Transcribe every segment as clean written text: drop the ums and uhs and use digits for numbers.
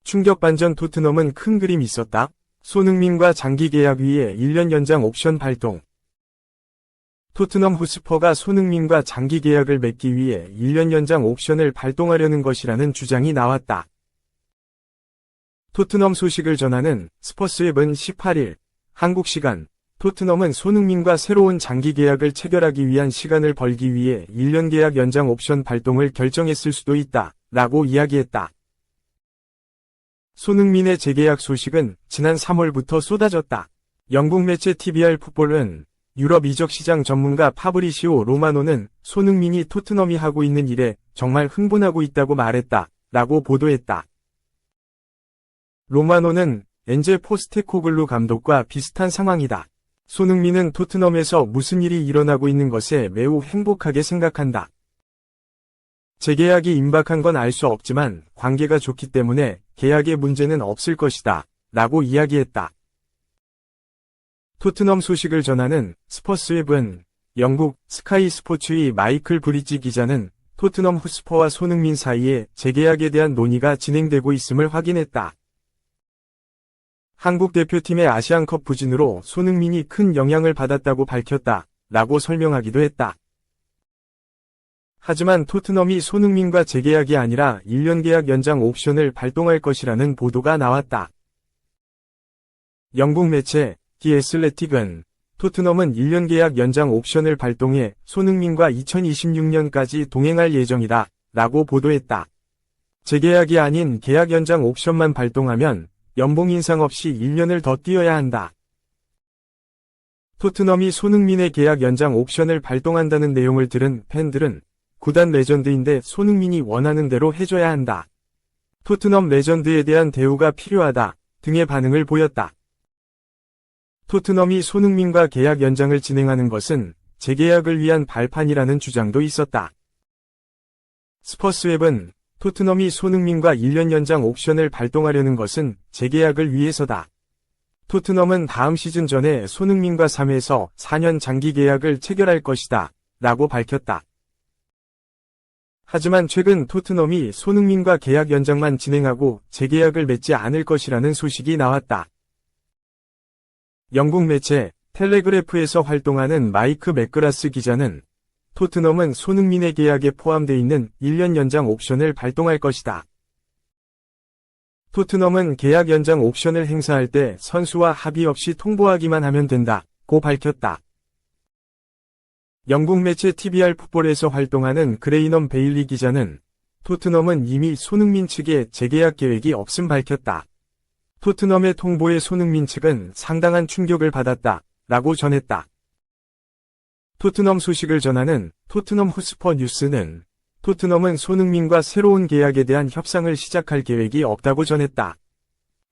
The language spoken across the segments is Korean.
충격 반전 토트넘은 큰 그림 있었다. 손흥민과 장기 계약 위에 1년 연장 옵션 발동. 토트넘 호스퍼가 손흥민과 장기 계약을 맺기 위해 1년 연장 옵션을 발동하려는 것이라는 주장이 나왔다. 토트넘 소식을 전하는 스퍼스웹은 18일 한국 시간 토트넘은 손흥민과 새로운 장기 계약을 체결하기 위한 시간을 벌기 위해 1년 계약 연장 옵션 발동을 결정했을 수도 있다 라고 이야기했다. 손흥민의 재계약 소식은 지난 3월부터 쏟아졌다. 영국 매체 TVR 풋볼은 유럽 이적 시장 전문가 파브리시오 로마노는 손흥민이 토트넘이 하고 있는 일에 정말 흥분하고 있다고 말했다 라고 보도했다. 로마노는 엔제 포스테코글루 감독과 비슷한 상황이다. 손흥민은 토트넘에서 무슨 일이 일어나고 있는 것에 매우 행복하게 생각한다. 재계약이 임박한 건 알 수 없지만 관계가 좋기 때문에 계약에 문제는 없을 것이다 라고 이야기했다. 토트넘 소식을 전하는 스퍼스웹은 영국 스카이 스포츠의 마이클 브리지 기자는 토트넘 호스퍼와 손흥민 사이에 재계약에 대한 논의가 진행되고 있음을 확인했다. 한국 대표팀의 아시안컵 부진으로 손흥민이 큰 영향을 받았다고 밝혔다 라고 설명하기도 했다. 하지만 토트넘이 손흥민과 재계약이 아니라 1년 계약 연장 옵션을 발동할 것이라는 보도가 나왔다. 영국 매체 디 애슬레틱은 토트넘은 1년 계약 연장 옵션을 발동해 손흥민과 2026년까지 동행할 예정이다 라고 보도했다. 재계약이 아닌 계약 연장 옵션만 발동하면 연봉 인상 없이 1년을 더 뛰어야 한다. 토트넘이 손흥민의 계약 연장 옵션을 발동한다는 내용을 들은 팬들은 구단 레전드인데 손흥민이 원하는 대로 해줘야 한다. 토트넘 레전드에 대한 대우가 필요하다 등의 반응을 보였다. 토트넘이 손흥민과 계약 연장을 진행하는 것은 재계약을 위한 발판이라는 주장도 있었다. 스퍼스웹은 토트넘이 손흥민과 1년 연장 옵션을 발동하려는 것은 재계약을 위해서다. 토트넘은 다음 시즌 전에 손흥민과 3에서 4년 장기 계약을 체결할 것이다 라고 밝혔다. 하지만 최근 토트넘이 손흥민과 계약 연장만 진행하고 재계약을 맺지 않을 것이라는 소식이 나왔다. 영국 매체 텔레그래프에서 활동하는 마이크 맥그라스 기자는 토트넘은 손흥민의 계약에 포함되어 있는 1년 연장 옵션을 발동할 것이다. 토트넘은 계약 연장 옵션을 행사할 때 선수와 합의 없이 통보하기만 하면 된다고 밝혔다. 영국 매체 TVR 풋볼에서 활동하는 그레이넘 베일리 기자는 토트넘은 이미 손흥민 측에 재계약 계획이 없음 밝혔다. 토트넘의 통보에 손흥민 측은 상당한 충격을 받았다 라고 전했다. 토트넘 소식을 전하는 토트넘 호스퍼 뉴스는 토트넘은 손흥민과 새로운 계약에 대한 협상을 시작할 계획이 없다고 전했다.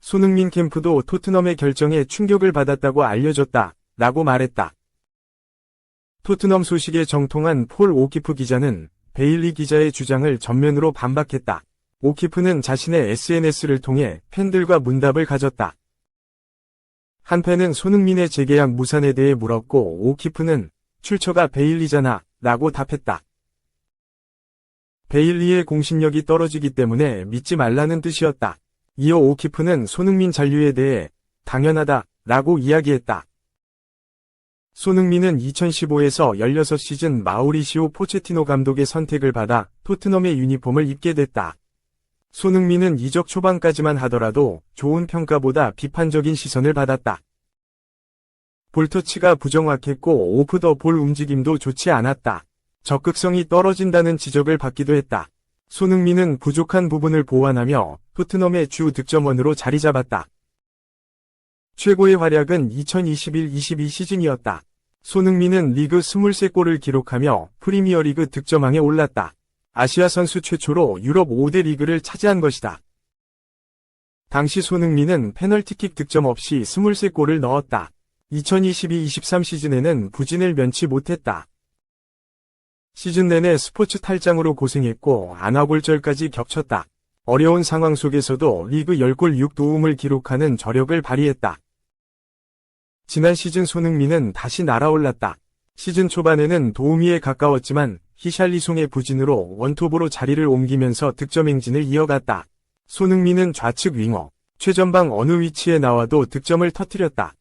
손흥민 캠프도 토트넘의 결정에 충격을 받았다고 알려졌다 라고 말했다. 토트넘 소식에 정통한 폴 오키프 기자는 베일리 기자의 주장을 전면으로 반박했다. 오키프는 자신의 SNS를 통해 팬들과 문답을 가졌다. 한 팬은 손흥민의 재계약 무산에 대해 물었고 오키프는 출처가 베일리잖아 라고 답했다. 베일리의 공신력이 떨어지기 때문에 믿지 말라는 뜻이었다. 이어 오키프는 손흥민 잔류에 대해 당연하다 라고 이야기했다. 손흥민은 2015에서 16시즌 마우리시오 포체티노 감독의 선택을 받아 토트넘의 유니폼을 입게 됐다. 손흥민은 이적 초반까지만 하더라도 좋은 평가보다 비판적인 시선을 받았다. 볼터치가 부정확했고 오프 더 볼 움직임도 좋지 않았다. 적극성이 떨어진다는 지적을 받기도 했다. 손흥민은 부족한 부분을 보완하며 토트넘의 주 득점원으로 자리 잡았다. 최고의 활약은 2021-22 시즌이었다. 손흥민은 리그 23골을 기록하며 프리미어리그 득점왕에 올랐다. 아시아 선수 최초로 유럽 5대 리그를 차지한 것이다. 당시 손흥민은 페널티킥 득점 없이 23골을 넣었다. 2022-23 시즌에는 부진을 면치 못했다. 시즌 내내 스포츠 탈장으로 고생했고 안아골절까지 겹쳤다. 어려운 상황 속에서도 리그 10골 6도움을 기록하는 저력을 발휘했다. 지난 시즌 손흥민은 다시 날아올랐다. 시즌 초반에는 도우미에 가까웠지만 히샬리송의 부진으로 원톱으로 자리를 옮기면서 득점 행진을 이어갔다. 손흥민은 좌측 윙어, 최전방 어느 위치에 나와도 득점을 터뜨렸다.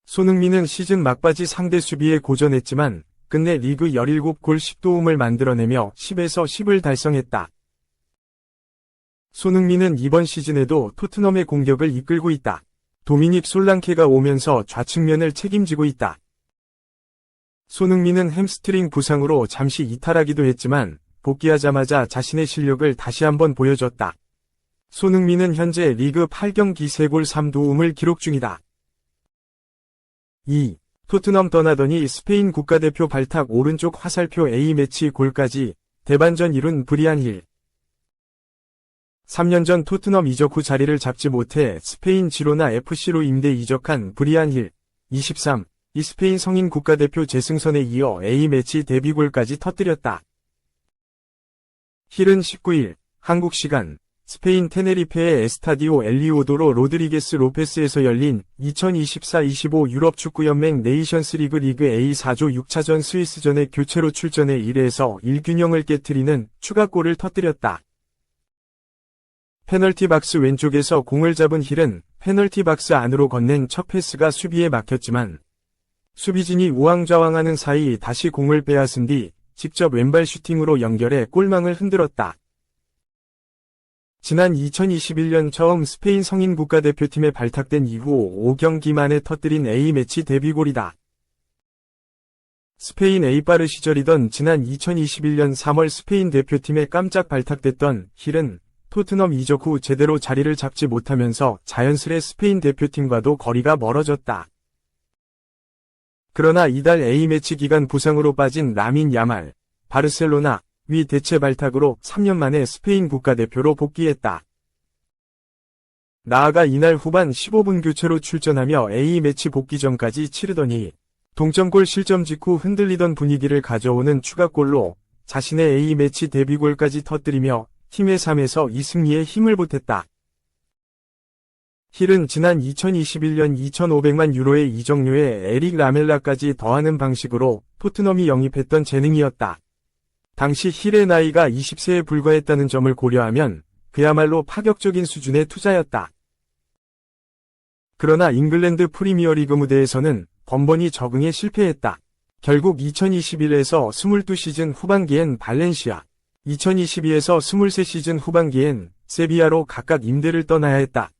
손흥민은 시즌 막바지 상대 수비에 고전했지만 끝내 리그 17골 10도움을 만들어내며 10에서 10을 달성했다. 손흥민은 이번 시즌에도 토트넘의 공격을 이끌고 있다. 도미닉 솔랑케가 오면서 좌측면을 책임지고 있다. 손흥민은 햄스트링 부상으로 잠시 이탈하기도 했지만 복귀하자마자 자신의 실력을 다시 한번 보여줬다. 손흥민은 현재 리그 8경기 3골 3도움을 기록 중이다. 2. 토트넘 떠나더니 스페인 국가대표 발탁 오른쪽 화살표 A매치 골까지 대반전 이룬 브리안 힐. 3년 전 토트넘 이적 후 자리를 잡지 못해 스페인 지로나 FC로 임대 이적한 브리안 힐. 23. 이 스페인 성인 국가대표 재승선에 이어 A매치 데뷔골까지 터뜨렸다. 힐은 19일 한국 시간 스페인 테네리페의 에스타디오 엘리오도로 로드리게스 로페스에서 열린 2024-25 유럽 축구연맹 네이션스리그 리그 A 4조 6차전 스위스전에 교체로 출전해 1회에서 1균형을 깨트리는 추가골을 터뜨렸다. 페널티 박스 왼쪽에서 공을 잡은 힐은 페널티 박스 안으로 건넨 첫 패스가 수비에 막혔지만 수비진이 우왕좌왕하는 사이 다시 공을 빼앗은 뒤 직접 왼발 슈팅으로 연결해 골망을 흔들었다. 지난 2021년 처음 스페인 성인 국가대표팀에 발탁된 이후 5경기 만에 터뜨린 A매치 데뷔골이다. 스페인 A바르 시절이던 지난 2021년 3월 스페인 대표팀에 깜짝 발탁됐던 힐은 토트넘 이적 후 제대로 자리를 잡지 못하면서 자연스레 스페인 대표팀과도 거리가 멀어졌다. 그러나 이달 A매치 기간 부상으로 빠진 라민 야말, 바르셀로나 위 대체 발탁으로 3년 만에 스페인 국가대표로 복귀했다. 나아가 이날 후반 15분 교체로 출전하며 A매치 복귀 전까지 치르더니 동점골 실점 직후 흔들리던 분위기를 가져오는 추가골로 자신의 A매치 데뷔골까지 터뜨리며 팀의 3에서 2승리에 힘을 보탰다. 힐은 지난 2021년 2,500만 유로의 이적료에 에릭 라멜라까지 더하는 방식으로 토트넘이 영입했던 재능이었다. 당시 힐의 나이가 20세에 불과했다는 점을 고려하면 그야말로 파격적인 수준의 투자였다. 그러나 잉글랜드 프리미어리그 무대에서는 번번이 적응에 실패했다. 결국 2021에서 22시즌 후반기엔 발렌시아, 2022에서 23시즌 후반기엔 세비야로 각각 임대를 떠나야 했다.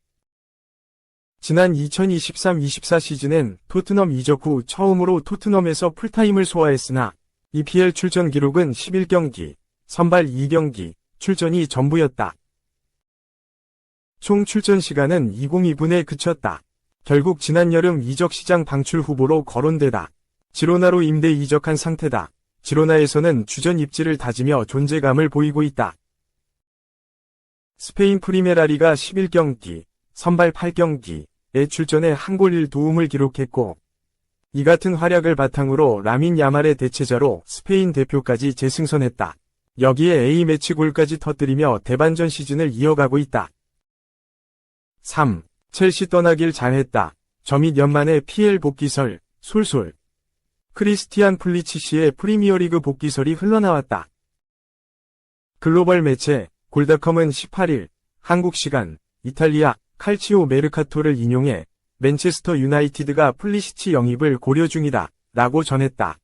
지난 2023-24 시즌엔 토트넘 이적 후 처음으로 토트넘에서 풀타임을 소화했으나 EPL 출전 기록은 11경기, 선발 2경기, 출전이 전부였다. 총 출전 시간은 2002분에 그쳤다. 결국 지난 여름 이적 시장 방출 후보로 거론되다. 지로나로 임대 이적한 상태다. 지로나에서는 주전 입지를 다지며 존재감을 보이고 있다. 스페인 프리메라리가 11경기, 선발 8경기에 출전해 한 골 1도움을 기록했고 이 같은 활약을 바탕으로 라민 야말의 대체자로 스페인 대표까지 재승선했다. 여기에 A매치 골까지 터뜨리며 대반전 시즌을 이어가고 있다. 3. 첼시 떠나길 잘했다. 저밋 연만의 PL 복귀설, 솔솔. 크리스티안 플리치시의 프리미어리그 복귀설이 흘러나왔다. 글로벌 매체 골닷컴은 18일 한국 시간 이탈리아 칼치오 메르카토를 인용해 맨체스터 유나이티드가 플리시치 영입을 고려 중이다 라고 전했다.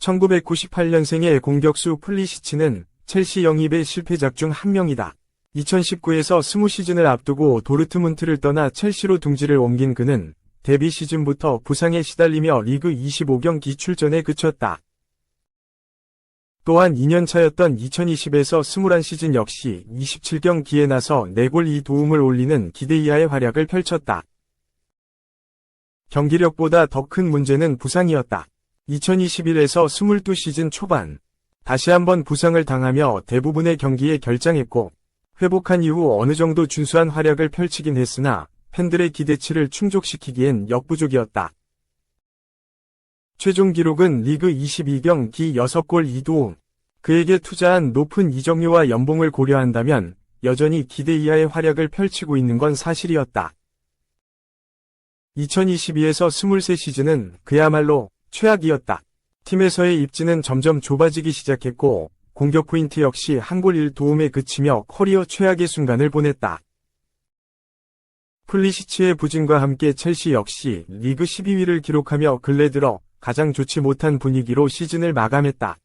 1998년생의 공격수 플리시치는 첼시 영입의 실패작 중 한 명이다. 2019에서 20시즌을 앞두고 도르트문트를 떠나 첼시로 둥지를 옮긴 그는 데뷔 시즌부터 부상에 시달리며 리그 25경기 출전에 그쳤다. 또한 2년차였던 2020에서 21시즌 역시 27경기에 나서 4골 2도움을 올리는 기대 이하의 활약을 펼쳤다. 경기력보다 더 큰 문제는 부상이었다. 2021에서 22시즌 초반 다시 한번 부상을 당하며 대부분의 경기에 결장했고 회복한 이후 어느 정도 준수한 활약을 펼치긴 했으나 팬들의 기대치를 충족시키기엔 역부족이었다. 최종 기록은 리그 22경기 6골 2도움. 그에게 투자한 높은 이적료와 연봉을 고려한다면 여전히 기대 이하의 활약을 펼치고 있는 건 사실이었다. 2022에서 23시즌은 그야말로 최악이었다. 팀에서의 입지는 점점 좁아지기 시작했고 공격 포인트 역시 한 골 1도움에 그치며 커리어 최악의 순간을 보냈다. 풀리시치의 부진과 함께 첼시 역시 리그 12위를 기록하며 근래 들어 가장 좋지 못한 분위기로 시즌을 마감했다.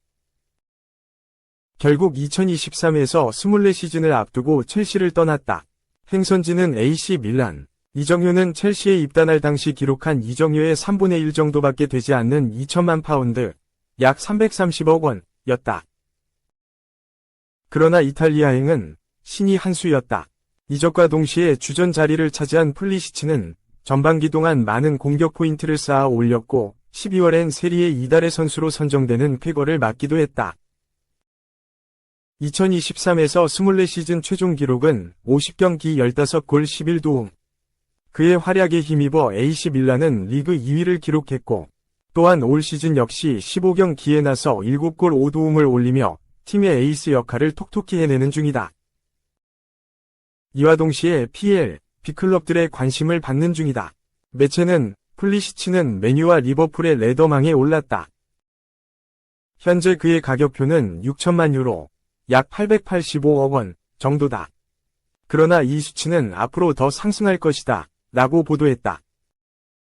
결국 2023에서 24시즌을 앞두고 첼시를 떠났다. 행선지는 AC 밀란. 이정효는 첼시에 입단할 당시 기록한 이정효의 3분의 1 정도밖에 되지 않는 2천만 파운드, 약 330억 원이었다. 그러나 이탈리아행은 신이 한 수였다. 이적과 동시에 주전 자리를 차지한 풀리시치는 전반기 동안 많은 공격 포인트를 쌓아 올렸고 12월엔 세리에 이달의 선수로 선정되는 쾌거를 맡기도 했다. 2023에서 24시즌 최종 기록은 50경기 15골 11도움. 그의 활약에 힘입어 AC 밀란은 리그 2위를 기록했고 또한 올 시즌 역시 15경기에 나서 7골 5도움을 올리며 팀의 에이스 역할을 톡톡히 해내는 중이다. 이와 동시에 PL, B클럽들의 관심을 받는 중이다. 매체는 풀리시치는 메뉴와 리버풀의 레더망에 올랐다. 현재 그의 가격표는 6천만 유로, 약 885억 원 정도다. 그러나 이 수치는 앞으로 더 상승할 것이다 라고 보도했다.